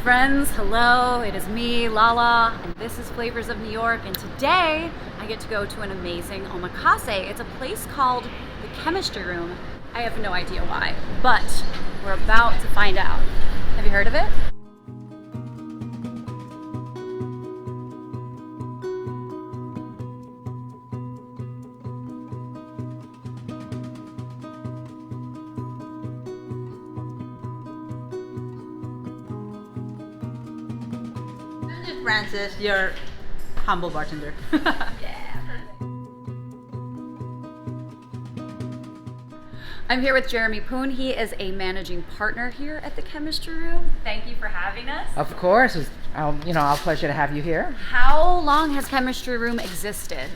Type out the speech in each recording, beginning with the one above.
friends, hello, it is me, Lala, and this is Flavors of New York, and today I get to go to an amazing omakase. It's a place called the Chemistry Room. I have no idea why, but we're about to find out. Have you heard of it? Francis, your humble bartender. I'm here with Jeremy Poon. He is a managing partner here at the Chemistry Room. Thank you for having us. Of course, it's our pleasure to have you here. How long has Chemistry Room existed?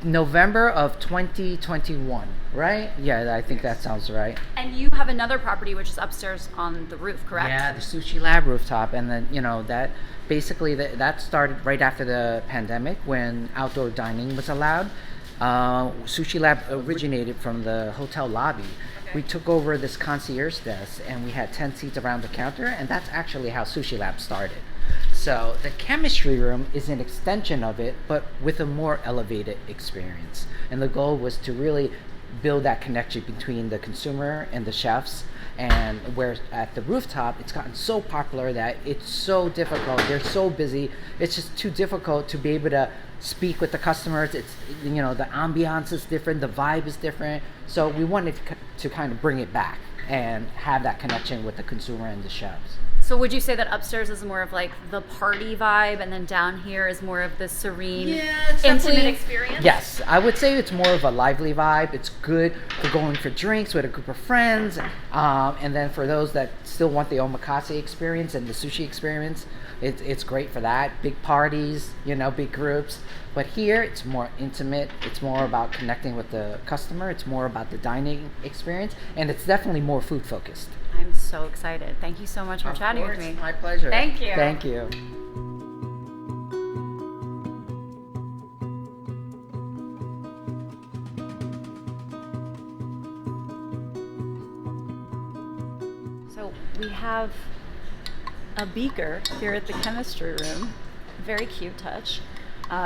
November of 2021, right? Yeah, I think that sounds right. And you have another property which is upstairs on the roof, correct? Yeah, the Sushi Lab rooftop, and then that basically that started right after the pandemic when outdoor dining was allowed. Sushi Lab originated from the hotel lobby. Okay. We took over this concierge desk and we had 10 seats around the counter, and that's actually how Sushi Lab started. So the Chemistry Room is an extension of it, but with a more elevated experience. And the goal was to really build that connection between the consumer and the chefs. And where at the rooftop, it's gotten so popular that it's so difficult. They're so busy. It's just too difficult to be able to speak with the customers. It's the ambiance is different, the vibe is different. So we wanted to kind of bring it back and have that connection with the consumer and the chefs. So would you say that upstairs is more of like the party vibe, and then down here is more of the serene, intimate experience? Yes, I would say it's more of a lively vibe. It's good for going for drinks with a group of friends, and then for those that still want the omakase experience and the sushi experience, it's great for that. Big parties, big groups. But here it's more intimate. It's more about connecting with the customer. It's more about the dining experience, and it's definitely more food focused. I'm so excited. Thank you so much for chatting with me. My pleasure. Thank you. Thank you. So we have a beaker here at the Chemistry Room. Very cute touch.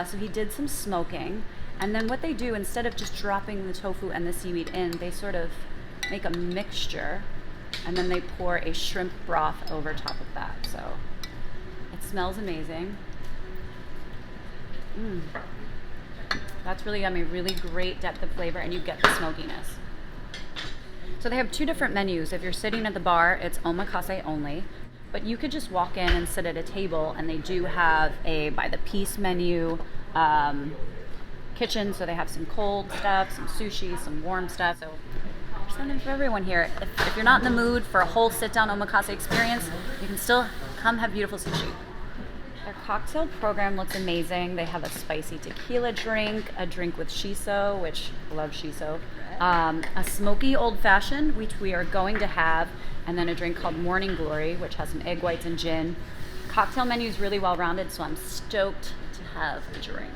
So he did some smoking, and then what they do, instead of just dropping the tofu and the seaweed in, they sort of make a mixture, and then they pour a shrimp broth over top of that. So it smells amazing. That's really yummy, really great depth of flavor, and you get the smokiness. So they have two different menus. If you're sitting at the bar, it's omakase only, but you could just walk in and sit at a table, and they do have a by the piece menu kitchen. So they have some cold stuff, some sushi, some warm stuff. So there's something for everyone here. If you're not in the mood for a whole sit-down omakase experience, you can still come have beautiful sushi. Their cocktail program looks amazing. They have a spicy tequila drink, a drink with shiso, which I love shiso, a smoky old-fashioned, which we are going to have, and then a drink called Morning Glory, which has some egg whites and gin. Cocktail menu is really well-rounded, so I'm stoked to have a drink.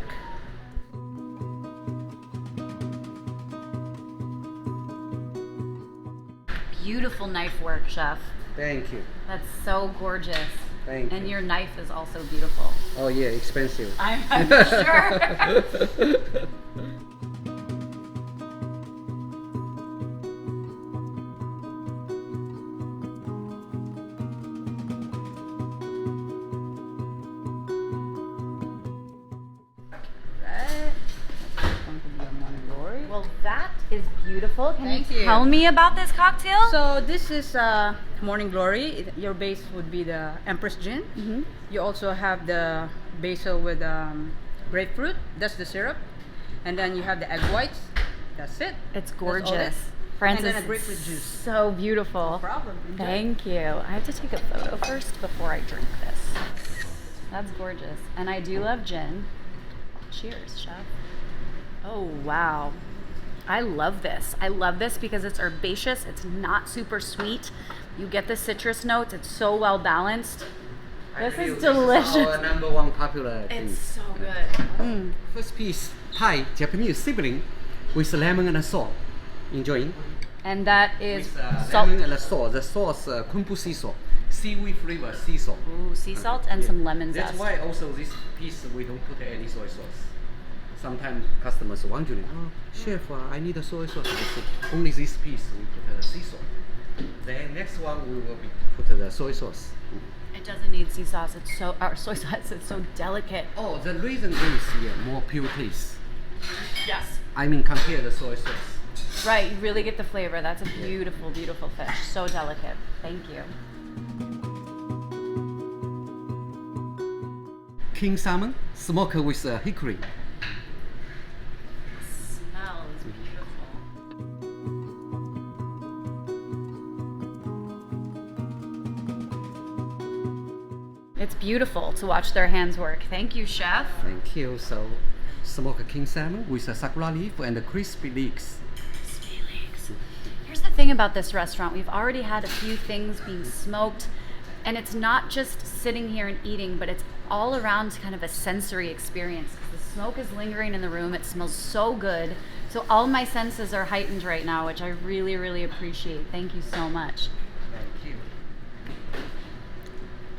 Beautiful knife work, chef. Thank you. That's so gorgeous. Thank you. And your knife is also beautiful. Oh yeah, expensive. I'm sure. Well, that is beautiful. Can Thank you you. tell me about this cocktail? So this is Morning Glory. Your base would be the Empress Gin. Mm-hmm. You also have the basil with grapefruit. That's the syrup. And then you have the egg whites. That's it. It's That's all gorgeous. it. Francis, And then a grapefruit juice. so beautiful. No problem. Enjoy. Thank you. I have to take a photo first before I drink this. That's gorgeous. And I do love gin. Cheers, chef. Oh, wow. I love this. I love this because it's herbaceous. It's not super sweet. You get the citrus notes. It's so well balanced. This is delicious. Our number one popular thing. It's so good. First piece, Thai Japanese sibling with lemon and salt. Enjoying. And that is With salt. lemon and salt. The sauce, kumbu sea salt. seaweed flavor sea salt. Ooh, sea salt and some lemon That's zest. why also this piece we don't put any soy sauce. Sometimes customers wondering, oh, chef, I need a soy sauce. I say, only this piece we put sea salt. Then next one we will put the soy sauce. It doesn't need sea sauce. It's so or soy sauce. It's so delicate. Oh, the reason is more pure taste. Yes. I mean, compare the soy sauce. Right. You really get the flavor. That's a beautiful, beautiful fish. So delicate. Thank you. King salmon, smoked with hickory. Smells beautiful. It's beautiful to watch their hands work. Thank you, chef. Thank you. So, smoked king salmon with a sakura leaf and crispy leeks. Here's the thing about this restaurant. We've already had a few things being smoked, and it's not just sitting here and eating, but it's all around kind of a sensory experience. The smoke is lingering in the room. It smells so good. So all my senses are heightened right now, which I really, really appreciate. Thank you so much. Thank you.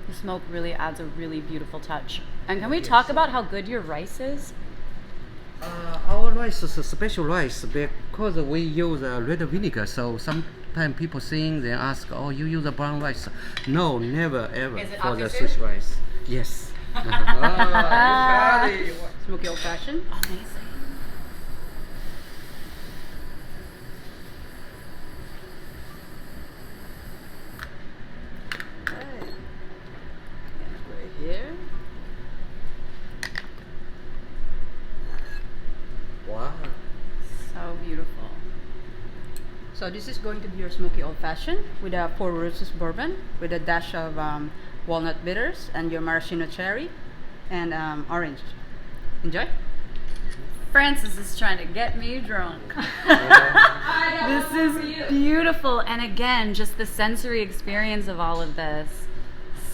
The smoke really adds a really beautiful touch. And can we talk about how good your rice is? Our rice is a special rice because we use red vinegar. So sometimes people think they ask, "Oh, you use a brown rice?" No, never ever Is it for the akasu? sushi rice. Yes. You got it. Smoky old fashioned. Amazing. Right here. Wow. So beautiful. So this is going to be your smoky old fashioned with a 4 Roses bourbon with a dash of walnut bitters and your maraschino cherry and orange. Enjoy. Francis is trying to get me drunk. This is beautiful. And again, just the sensory experience of all of this.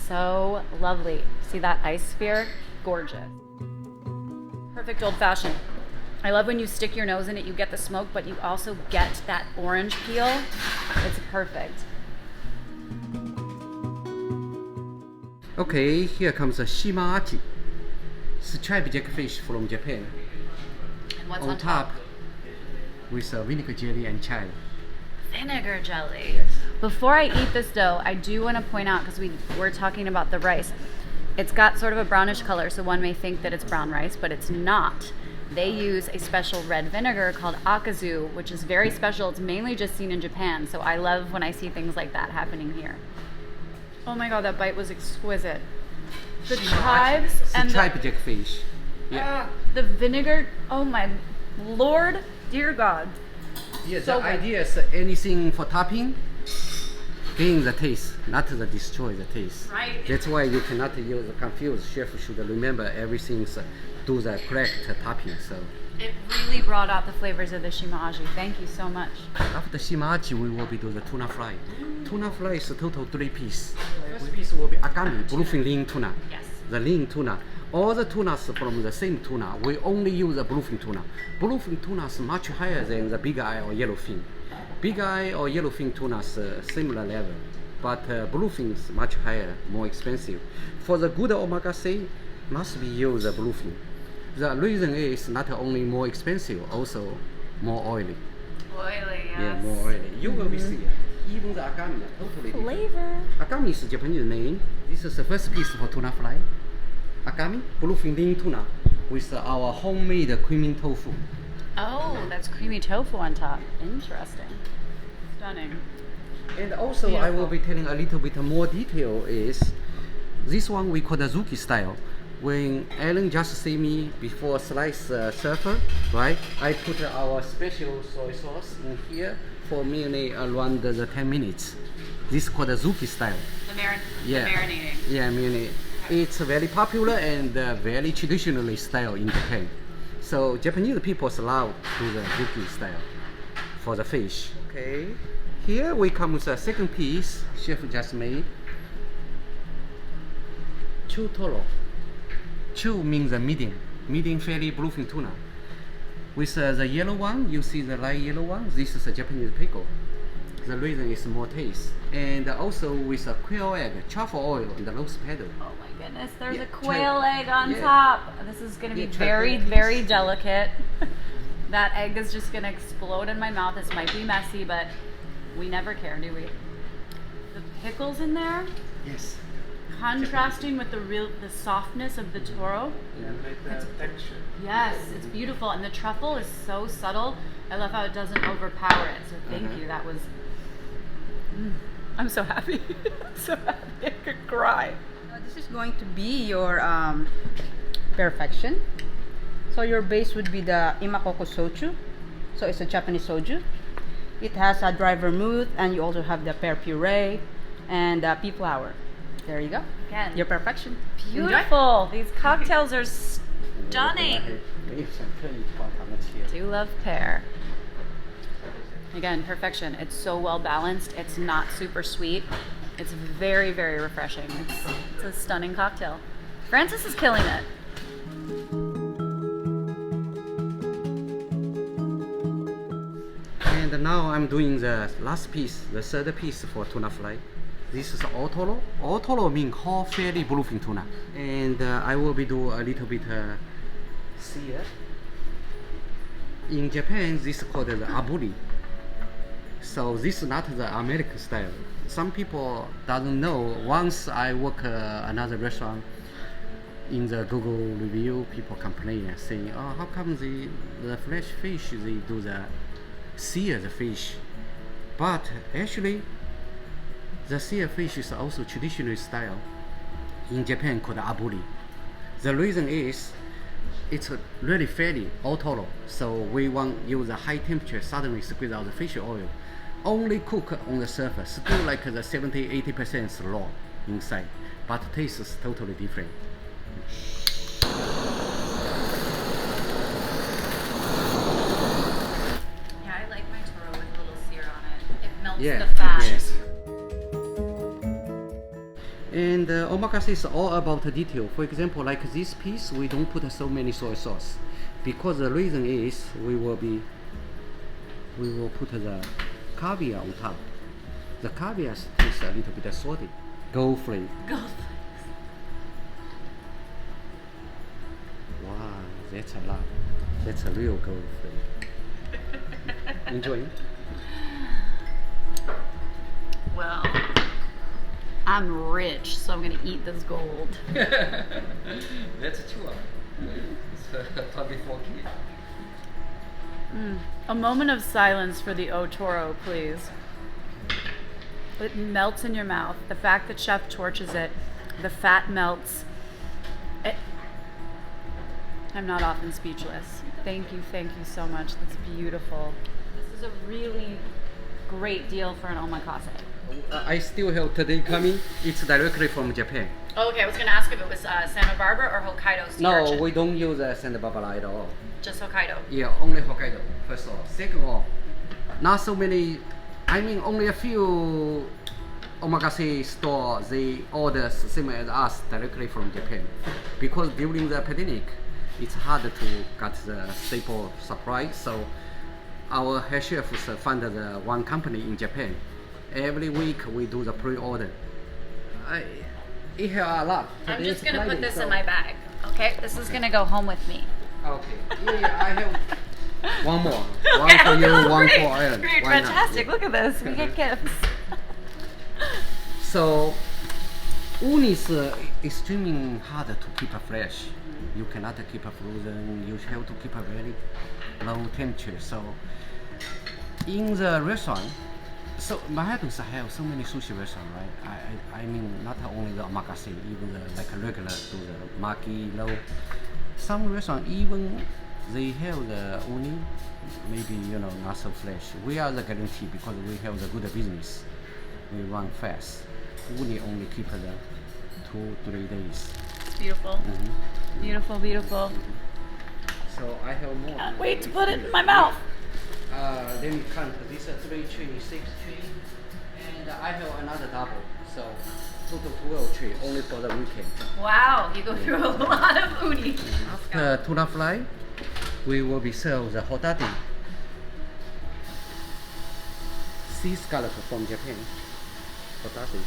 So lovely. See that ice sphere? Gorgeous. Perfect old fashioned. I love when you stick your nose in it, you get the smoke, but you also get that orange peel. It's perfect. Okay, here comes a shimachi, striped jackfish from Japan. And what's On top with vinegar jelly and chai. Vinegar jelly. Before I eat this dough, I do want to point out, because we're talking about the rice, it's got sort of a brownish color, so one may think that it's brown rice, but it's not. They use a special red vinegar called akazu, which is very special. It's mainly just seen in Japan, so I love when I see things like that happening here. Oh my god, that bite was exquisite. The chives and Striped jackfish. Yeah. the vinegar, oh my lord, dear god. Yeah, So the good. idea is anything for topping, gain the taste, not the destroy the taste. Right. That's why you cannot use confused. Chef should remember everything, do the correct topping. So It really brought out the flavors of the shimaji. Thank you so much. after shimachi, we will be do the tuna fry. Tuna fry is a total 3 piece. First piece will be agami, bluefin lean tuna. Yes. The lean tuna. All the tunas from the same tuna. We only use the bluefin tuna. Bluefin tuna is much higher than the big eye or yellowfin. Big eye or yellowfin tuna is similar level, but bluefin is much higher, more expensive. For the good omakase, must be use the bluefin. The reason is not only more expensive, also more oily. Oily, yes. Yeah, more oily. You will be see. Even the agami, totally different. Flavor. Agami is Japanese name. This is the first piece for tuna fry. Agami, bluefin lean tuna, with our homemade creamy tofu. Oh, that's creamy tofu on top. Interesting. Stunning. And also, I will be telling a little bit more detail is this one we call the Zuki style. When Alan just see me before slice surfer, right? I put our special soy sauce in here for nearly around the 10 minutes. This is called the Zuki style. The marinating. Yeah, marinade. It's very popular and very traditionally style in Japan. So Japanese people love to the Zuki style for the fish. Okay. Here we come with the second piece chef just made. Chutoro. Chu means the medium fatty bluefin tuna. With the yellow one, you see the light yellow one. This is a Japanese pickle. The reason is more taste, and also with a quail egg, truffle oil, and the rose petal. Oh my goodness, there's Yeah, a quail try- egg on yeah. top. This is gonna be Yeah, try very, that, very please. delicate. That egg is just gonna explode in my mouth. This might be messy, but we never care, do we? The pickles in there, Yes. contrasting with the softness of the toro. Yeah, like the texture. Yes, it's beautiful, and the truffle is so subtle. I love how it doesn't overpower it. So thank you. That was. I'm so happy. I'm so happy. I could cry. This is going to be your perfection. So your base would be the Imakoko Soju. So it's a Japanese soju. It has a dry vermouth, and you also have the pear puree and pea flower. There you go. Again, Your perfection. Enjoy. beautiful. These cocktails are stunning. 没有想特意把它们切。 Do love pear. Again, perfection. It's so well balanced. It's not super sweet. It's very, very refreshing. It's a stunning cocktail. Francis is killing it. And now I'm doing the last piece, the third piece for tuna fry. This is otoro. Otoro means hot fairy bluefin tuna. And I will be do a little bit sear. In Japan, this is called the aburi. So this is not the American style. Some people doesn't know. Once I work another restaurant, in the Google review, people complain saying, "Oh, how come the fresh fish they do the sear the fish?" But actually, the sear fish is also traditional style in Japan called aburi. The reason is it's really fatty, otoro. So we want use a high temperature, suddenly squeeze out the fish oil. Only cook on the surface, still like the 70-80% raw inside, but taste is totally different. Yeah, I like my toro with a little sear on it. It melts Yeah, the fat. yes. And omakase is all about the detail. For example, like this piece, we don't put so many soy sauce because the reason is we will put the caviar on top. The caviar tastes a little bit salty. Go free. Go. Wow, that's a lot. That's a real gold free. Enjoy. Well, I'm rich, so I'm gonna eat this gold. That's true. It's 24 kg. A moment of silence for the Otoro, please. It melts in your mouth. The fact that Chef torches it, the fat melts. I'm not often speechless. Thank you so much. That's beautiful. This is a really great deal for an omakase. I still have today coming. It's directly from Japan. Oh, okay, I was gonna ask if it was Santa Barbara or Hokkaido sea No, urchin. we don't use Santa Barbara at all. Just Hokkaido. Yeah, only Hokkaido, first of all. Second of all, not so many, I mean only a few omakase stores, they order same as us directly from Japan. Because during the pandemic, it's hard to get the staple supply, so our head chef funded one company in Japan. Every week we do the pre-order. It helps a lot. I'm Today just is gonna put Friday, this so- in my bag. Okay, this is gonna go home with me. Okay. Yeah, I have one more. One Okay, for you, oh, one great, for Ellen. Great, Why not? fantastic. Look at this. We get gifts. So, uni is extremely hard to keep fresh. You cannot keep frozen. You have to keep a very low temperature. So, in the restaurant, so Manhattan have so many sushi restaurants, right? I mean, not only the omakase, even the like regular to the maki low. Some restaurant even they have the uni, maybe not so fresh. We are the guarantee because we have the good business. We run fast. Uni only keep the 2-3 days. Beautiful. Beautiful, beautiful. So I have more. Can't wait to put it in my mouth. Let me count. This is 3 tree, 6 tree, and I have another double. So total 12 tree only for the weekend. Wow, you go through a lot of uni. After tuna fry, we will be served the hotate. sea scallop from Japan. Hotate.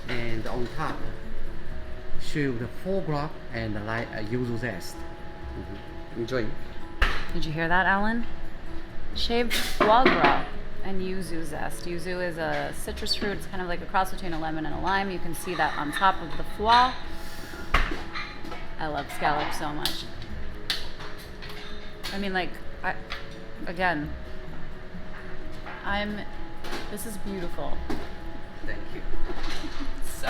And on top, shaved foie gras and like yuzu zest. Enjoy. Did you hear that, Alan? Shaved foie gras and yuzu zest. Yuzu is a citrus fruit. It's kind of like a cross between a lemon and a lime. You can see that on top of the foie. I love scallops so much. I mean, like, this is beautiful. Thank you. So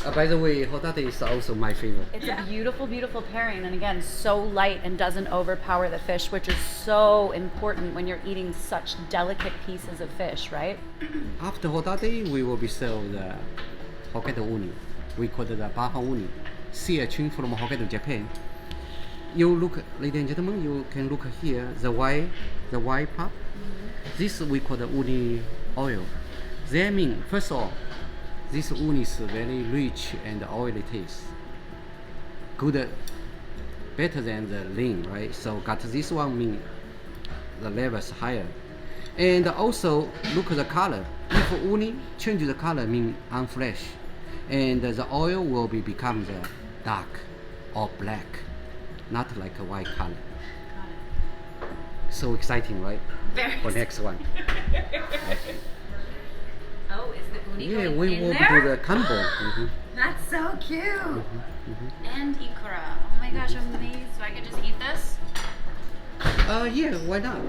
good. By the way, hotate is also my favorite. It's a beautiful, beautiful pairing, and again, so light and doesn't overpower the fish, which is so important when you're eating such delicate pieces of fish, right? After hotate, we will be served the Hokkaido uni. We call it the Baha uni. Sea urchin from Hokkaido, Japan. You look, ladies and gentlemen, you can look here, the white part. This we call the uni oil. That means, first of all, this uni is very rich and oily taste. Good, better than the lean, right? So got this one mean the level is higher. And also look at the color. If uni change the color mean unfresh, and the oil will become the dark or black, not like a white color. So exciting, right? Very For next one. Oh, is the uni Yeah, going we in will there? do the combo. That's so cute. And ikura. Oh my gosh, amazing. So I could just eat this? Yeah, why not?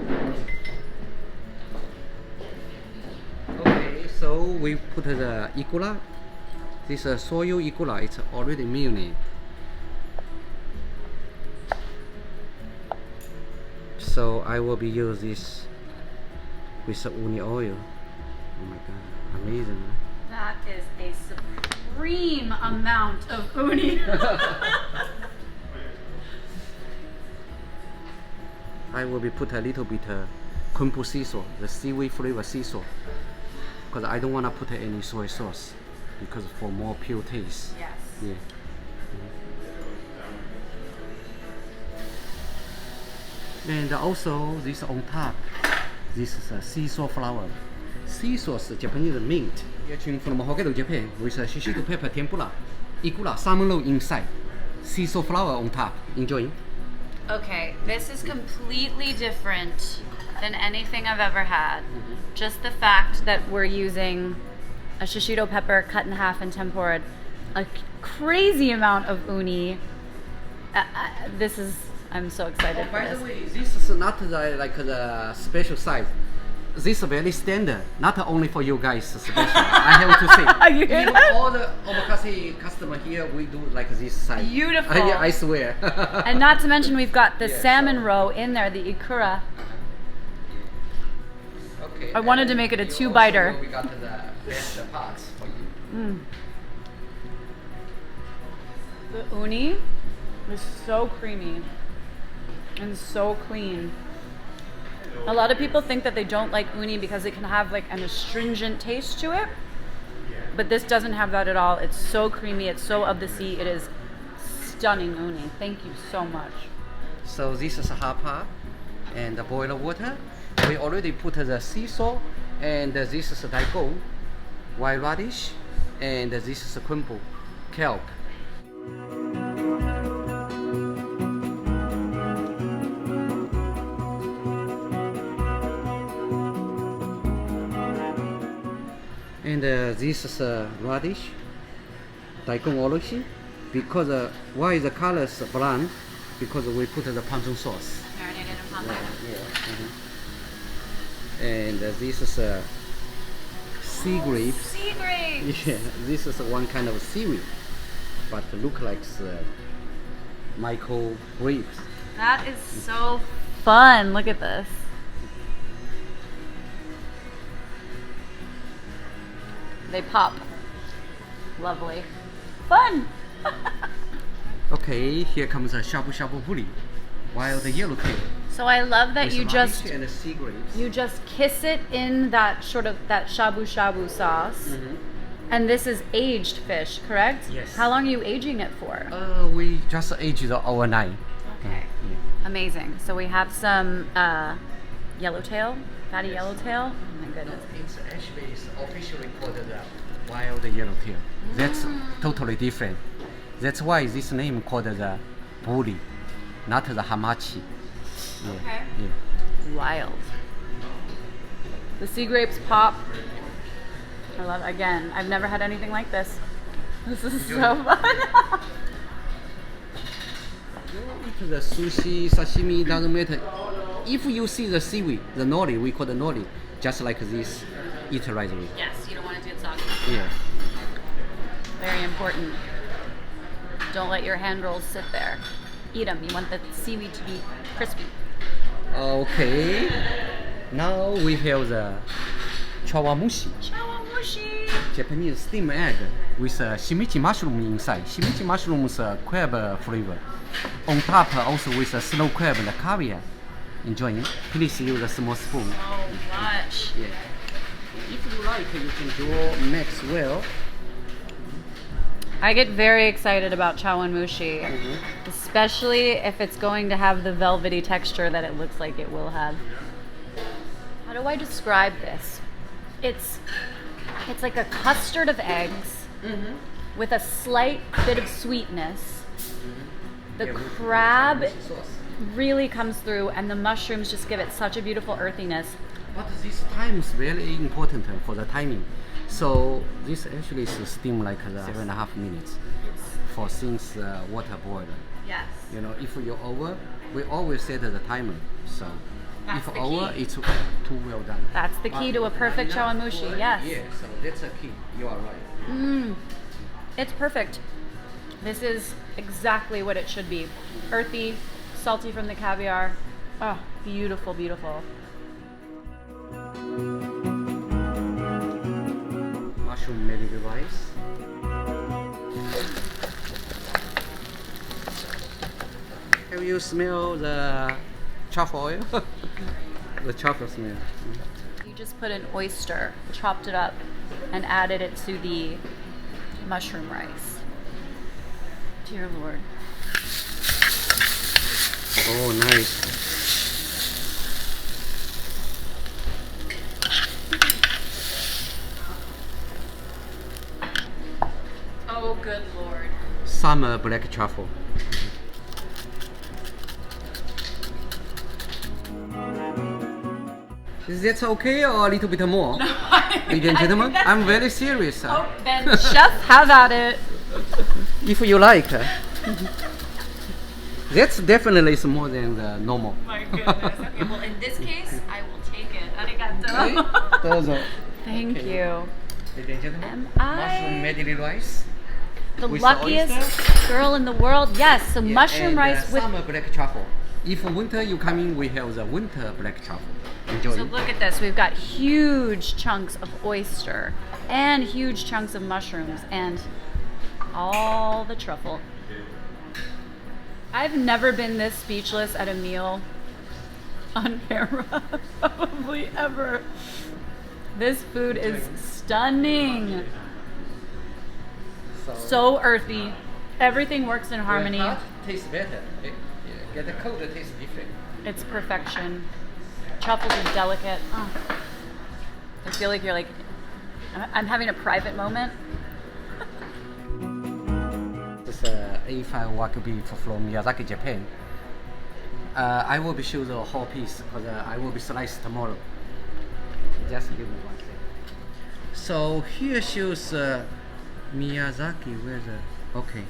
Okay, so we put the ikura. This soyo ikura, it's already marinated. So I will be use this with the uni oil. Oh my god, amazing! That is a supreme amount of uni. I will be put a little bit kumpu sea salt, the seaweed flavor sea salt, because I don't want to put any soy sauce, because for more pure taste. Yes. Yeah. And also this on top, this is a sea salt flower. Sea sauce, Japanese mint. Yaching from Hokkaido, Japan, with a shishito pepper tempura, ikura, salmon roll inside, sea salt flower on top. Enjoy. Okay, this is completely different than anything I've ever had. Just the fact that we're using a shishito pepper cut in half and tempura, a crazy amount of uni. I'm so excited for By this. the way, this is not the special size. This is very standard, not only for you guys special. I have to say, You hear even that? all the omakase customer here, we do like this size. Beautiful. Yeah, I swear. And not to mention we've got the Yeah, salmon so- roe in there, the ikura. Okay. I wanted to make it a you two-biter. also, we got the best parts for you. The uni is so creamy and so clean. A lot of people think that they don't like uni because it can have like an astringent taste to it, but this doesn't have that at all. It's so creamy, it's so of the sea. It is stunning uni. Thank you so much. So this is hot pot and the boiled water. We already put the sea salt, and this is daikon, white radish, and this is kumpu, kelp. And this is radish, daikon orochi. Because why the color is brown? Because we put the ponzu sauce. Marinated in pombe. And this is sea grapes. Sea grapes. Yeah, this is one kind of seaweed, but look like micro grapes. That is so fun. Look at this. They pop. Lovely. Fun. Okay, here comes a shabu shabu puri, wild yellow tail. So I love that with you radish just and sea grapes. you just kiss it in that sort of that shabu shabu sauce. And this is aged fish, correct? Yes. How long are you aging it for? We just aged overnight. Okay. Amazing. So we have some yellowtail, fatty yellowtail. Oh my goodness. It's actually officially called the wild yellowtail. That's totally different. That's why this name called the bully, not the hamachi. Yeah. Okay. Yeah. Wild. The sea grapes pop. I love it. Again, I've never had anything like this. This is so fun. Eat the sushi, sashimi, doesn't matter. If you see the seaweed, the nori, we call the nori, just like this, eat right away. Yes, you don't want it to get soggy. Yeah. Very important. Don't let your hand rolls sit there. Eat them. You want the seaweed to be crispy. Okay. Now we have the chawamushi, Chawamushi. Japanese steamed egg with shimichi mushroom inside. Shimichi mushroom is a crab flavor. On top also with a snow crab and caviar. Enjoy it. Please use a small spoon. So much. Yeah. If you like, you can do mix well. I get very excited about chawanmushi, especially if it's going to have the velvety texture that it looks like it will have. How do I describe this? It's like a custard of eggs with a slight bit of sweetness. The crab really comes through, and the mushrooms just give it such a beautiful earthiness. But this time is very important for the timing. So this actually is steam like 7.5 minutes for since water boiled. Yes. You know, if you're over, we always set the timer. So That's if the over, key. it's too well done. That's the key to a perfect chawanmushi, yes. Yeah, so that's a key. You are right. It's perfect. This is exactly what it should be. Earthy, salty from the caviar. Oh, beautiful, beautiful. Mushroom medical rice. Have you smelled the truffle oil? The truffle smell. You just put an oyster, chopped it up, and added it to the mushroom rice. Dear Lord. Oh, nice. Oh, good Lord. Summer black truffle. Is that okay or a little bit more? Ladies and gentlemen, I'm very serious. Then chef, have at it. If you like. That's definitely is more than the normal. My goodness. Okay, well, in this case, I will take it. Arigato. Dozo. Thank Okay. you. Ladies and gentlemen, Am mushroom I medley rice. the with the luckiest oyster? girl in the world? Yes, so Yeah, mushroom and, rice with. summer black truffle. If winter you come in, we have the winter black truffle. Enjoy. So look at this. We've got huge chunks of oyster and huge chunks of mushrooms and all the truffle. I've never been this speechless at a meal on camera, probably ever. This food is stunning. So earthy. Everything works in harmony. Hot tastes better. Get the cold tastes different. It's perfection. Truffles are delicate. Oh. I feel like you're like, I'm having a private moment. This A5 Wagyu beef from Miyazaki, Japan. I will be show the whole piece because I will be sliced tomorrow. Just give me 1 second. So here shows Miyazaki. Where's the okay?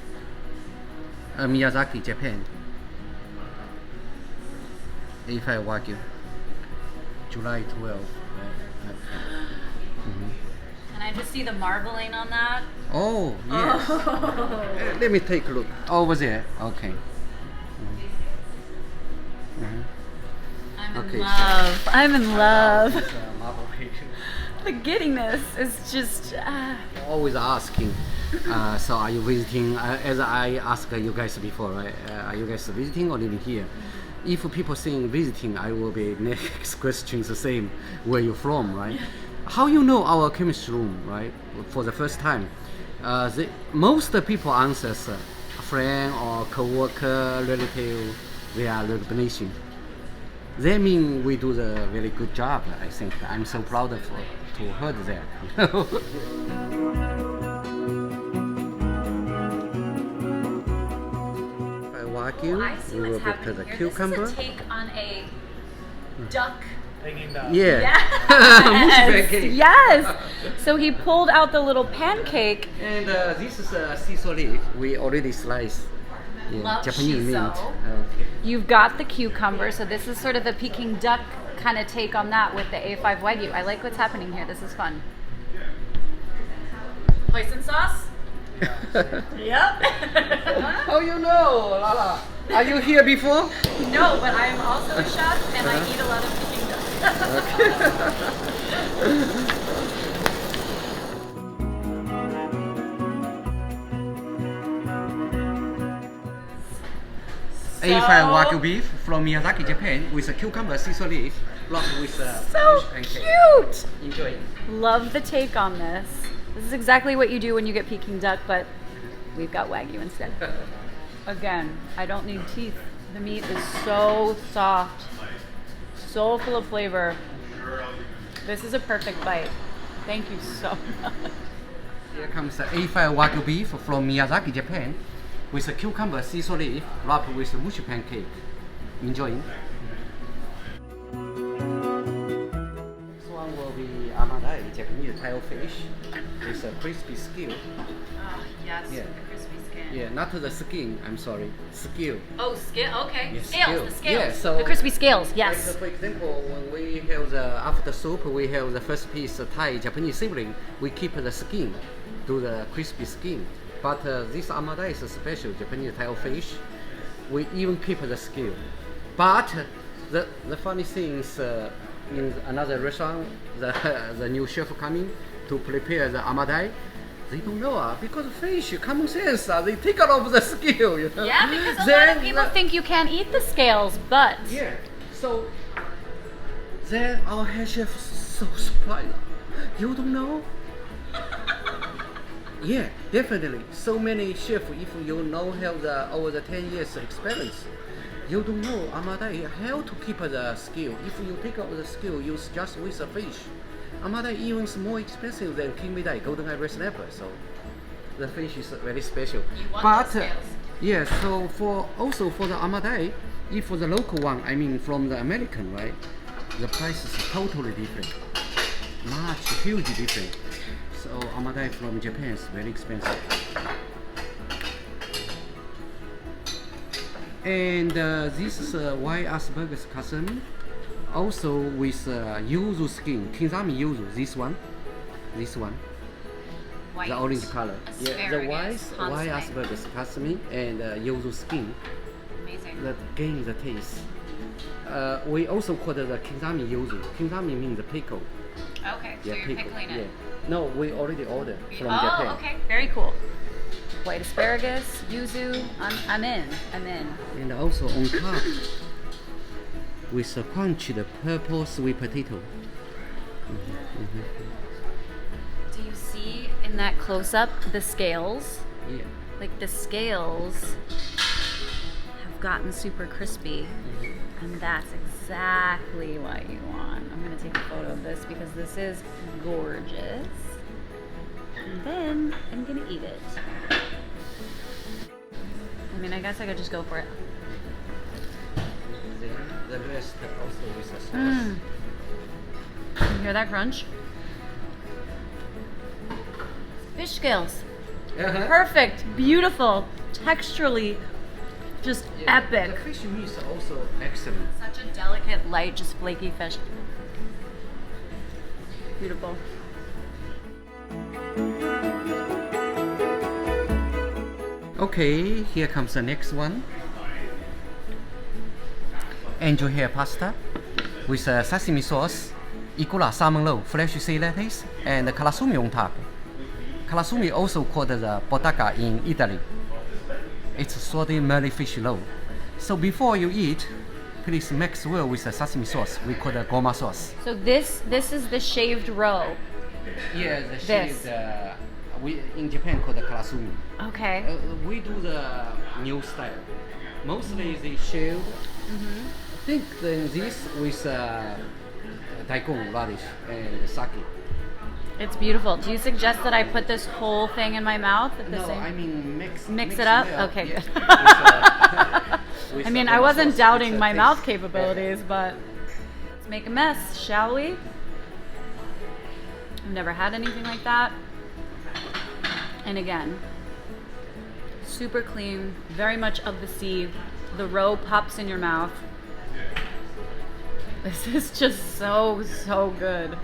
Miyazaki, Japan. A5 Wagyu. July 12th. Can I just see the marbling on that? Oh, yes. Let me take a look. Over there. Okay. I'm in Okay, so- love. I'm in love. It's, marble cake. The giddiness is just. Always asking. So are you visiting? As I asked you guys before, right? Are you guys visiting or living here? If people saying visiting, I will be next question the same. Where you from, right? How you know our chemistry room, right? For the first time, most people answers a friend or co-worker, relative. They are recognition. That means we do the very good job. I think I'm so proud of to heard that. Wagyu, I see we will what's put happening the here. cucumber. This is a take on a duck. Yeah. Yes. Yes. So he pulled out the little pancake. And this is a shiso leaf. We already sliced. Yeah, Love Japanese shiso. mint. Okay. You've got the cucumber, so this is sort of the Peking duck kind of take on that with the A5 Wagyu. I like what's happening here. This is fun. Hoisin sauce? Yep. How you know, Lala? Are you here before? No, but I'm also a chef and I eat a lot of Peking duck. A5 Wagyu beef from Miyazaki, Japan, with a cucumber shiso leaf, wrapped with a So pancake. cute! Enjoy. Love the take on this. This is exactly what you do when you get Peking duck, but we've got Wagyu instead. Again, I don't need teeth. The meat is so soft, so full of flavor. This is a perfect bite. Thank you so much. Here comes the A5 Wagyu beef from Miyazaki, Japan, with a cucumber shiso leaf, wrapped with a mushi pancake. Enjoy. This one will be amadai, Japanese tail fish, with a crispy skin. Oh, yes, Yeah. with the crispy skin. Yeah, not the skin, I'm sorry, skin. Oh, scale, okay. Yes, Scales, scale. the scales. Yeah, so the crispy scales, Like, yes. for example, when we have the after soup, we have the first piece Thai Japanese sibling. We keep the skin, do the crispy skin. But this amadai is a special Japanese tail fish. We even keep the skin. But the funny thing is, in another restaurant, the new chef coming to prepare the amadai. They don't know because fish, common sense, they take out of the scale. You know? Yeah, because a lot Then of people think you can't eat the scales, but yeah, so then our head chef so surprised. You don't know? Yeah, definitely. So many chefs, if you know have the over the 10 years experience, you don't know amadai how to keep the skill. If you take out the skill, use just with the fish. Amadai even is more expensive than kinmedai, golden eye red snapper. So the fish is very special. You want But those scales. yeah, so for also for the amadai, if for the local one, I mean from the American, right? The price is totally different, much huge different. So amadai from Japan is very expensive. And this is white Asperger's kasami, also with yuzu skin, kinzami yuzu. This one, white the orange color. Yeah, the white consomme. Asperger's kasami and yuzu skin. Amazing. That gain the taste. We also call it the kinzami yuzu. Kinzami means the pickle. Okay, so you're pickle. pickling it. Yeah. No, we already ordered from Oh, Japan. okay, very cool. White asparagus, yuzu. I'm in. And also on top with a crunchy the purple sweet potato. Do you see in that close up the scales? Yeah. Like the scales have gotten super crispy, and that's exactly what you want. I'm gonna take a photo of this because this is gorgeous. And then I'm gonna eat it. I mean, I guess I could just go for it. Then the rest also with a sauce. You hear that crunch? Fish scales. Uh-huh. Perfect, beautiful, texturally, just epic. The fish meat is also excellent. Such a delicate, light, just flaky fish. Beautiful. Okay, here comes the next one. Angel hair pasta with sesame sauce, ikura salmon roll, fresh sea lettuce, and kalasumi on top. Kalasumi also called the bodega in Italy. It's salty merly fish roll. So before you eat, please mix well with the sesame sauce. We call the goma sauce. So this is the shaved roe. Yeah, the This. we in Japan call the kalasumi. Okay. We do the new style. Mostly they shave. think this with daikon radish and sake. It's beautiful. Do you suggest that I put this whole thing in my mouth at the No, same? I mean Mix it up? well, Okay, yes, good. with, I mean, I tomato wasn't sauce, doubting it's a my taste. mouth capabilities, but let's make a mess, shall we? I've never had anything like that. And again, super clean, very much of the sea. The roe pops in your mouth. This is just so, so good.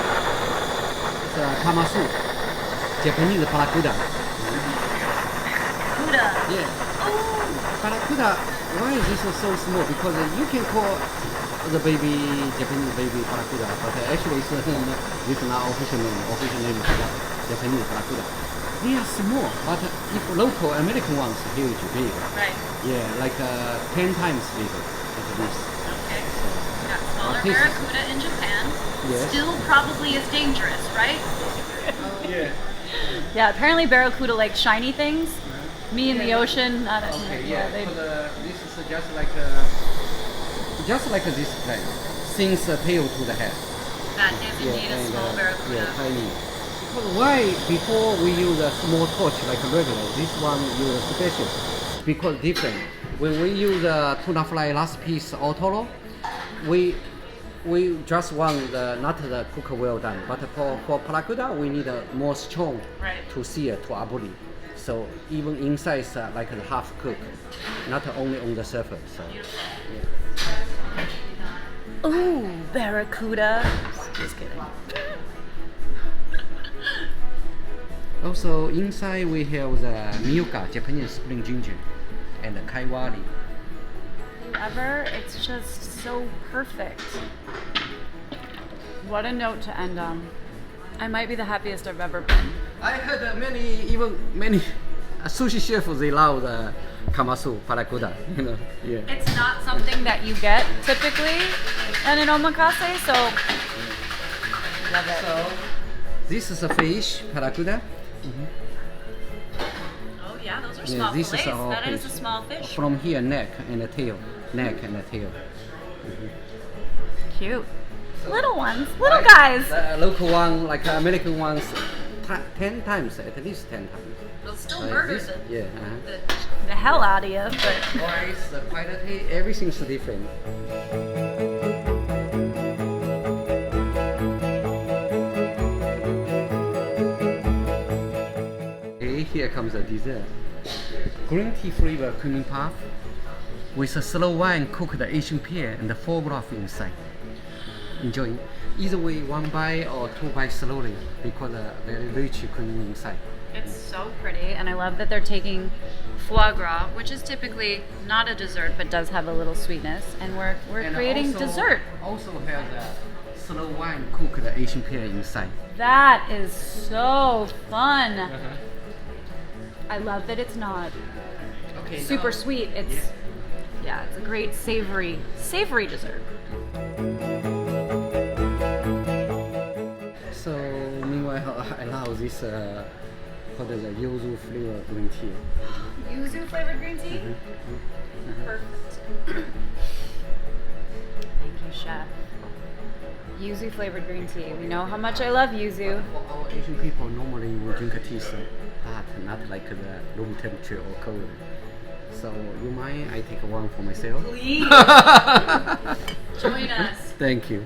It's kamasu, Japanese paracuda. Buddha. Yeah. Paracuda, why is this so small? Because you can call the baby Japanese baby paracuda, but actually it's, this is not official name. Official name is Japanese paracuda. They are small, but if local American ones, huge, big. Right. Yeah, like 10 times bigger, like this. Okay. Got smaller This is- barracuda in Japan. Yes. Still probably as dangerous, right? Yeah. Yeah, apparently barracuda like shiny things. Me in the ocean, not Okay, yeah, yeah. they, This is just like this plant, since the tail to the head. that is indeed a and, small barracuda. Yeah, tiny. Because why before we use a small torch like regular, this one use special? Because different. When we use a tuna fly last piece otoro, we just want not the cook well done, but for paracuda we need a more strong Right. to sear to aburi. So even inside is like a half cook, not only on the surface. So. Ooh, barracuda. Just kidding. Also inside we have the miyuka, Japanese spring ginger, and the kaiwari. Ever, it's just so perfect. What a note to end on. I might be the happiest I've ever been. I heard many sushi chefs they love the kamasu paracuda. You know, yeah. It's not something that you get typically at an omakase, so love it. So this is a fish paracuda. Oh yeah, those are Yeah, small this is fillets. a whole That is a fish. small fish. From here neck and the tail, Cute. Little ones, little guys. The local one, like American ones, 10 times, at least 10 times. They'll still Like murder this, yeah. the hell out of you, but Price, the quality, everything's different. Okay, here comes the dessert. Green tea flavor creamy puff with a slow wine cooked Asian pear and the foie gras inside. Enjoy. Either way, one bite or two bites slowly because very rich cream inside. it's so pretty, and I love that they're taking foie gras, which is typically not a dessert but does have a little sweetness, and we're And creating also- dessert. Also has a slow wine cooked Asian pear inside. That is so fun. I love that it's not Okay. super sweet. It's yeah, it's a great savory dessert. So meanwhile, I love this what is it, yuzu flavor green tea. Yuzu flavored green tea. Perfect. Thank you, chef. Yuzu flavored green tea. We know how much I love yuzu. For our Asian people, normally we drink a tea, so hot, not like the room temperature or cold. So you mind? I take one for myself. Please join us. Thank you.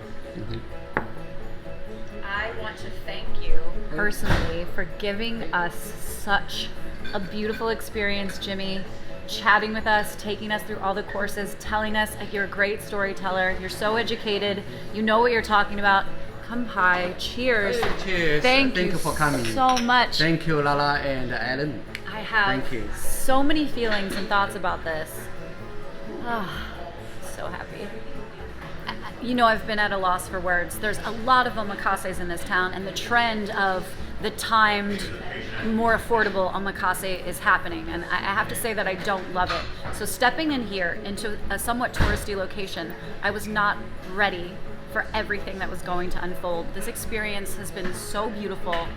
I want to thank you personally for giving us such a beautiful experience, Jimmy. Chatting with us, taking us through all the courses, telling us you're a great storyteller. You're so educated. You know what you're talking about. Come by. Cheers. Cheers. Thank you for coming. so much. Thank you, Lala and Alan. I have Thank you. so many feelings and thoughts about this. So happy. You know, I've been at a loss for words. There's a lot of omakases in this town, and the trend of the timed, more affordable omakase is happening, and I have to say that I don't love it. So stepping in here into a somewhat touristy location, I was not ready for everything that was going to unfold. This experience has been so beautiful,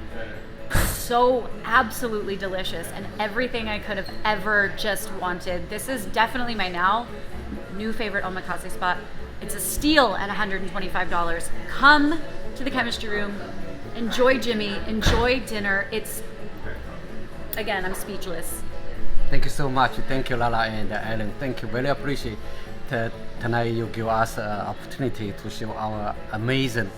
so absolutely delicious, and everything I could have ever just wanted. This is definitely my now new favorite omakase spot. It's a steal at $125. Come to the chemistry room, enjoy Jimmy, enjoy dinner. It's, again, I'm speechless. Thank you so much. Thank you, Lala and Ellen. Thank you. Really appreciate tonight you give us an opportunity to show our amazing,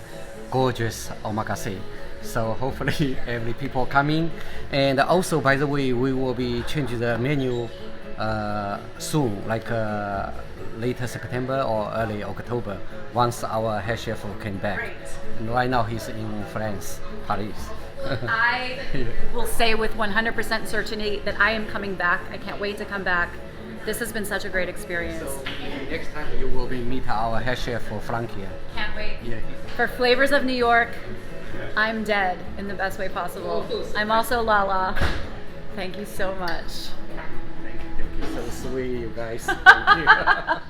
gorgeous omakase. So hopefully every people coming. And also, by the way, we will be changing the menu soon, like later September or early October, once our head chef came back. Great. And right now he's in France, Paris. I will say with 100% certainty that I am coming back. I can't wait to come back. This has been such a great experience. Next time you will be meet our head chef for Frankie. Can't wait. Yeah. For Flavors of New York, I'm dead in the best way possible. I'm also Lala. Thank you so much. Thank you. So sweet, you guys. Thank you.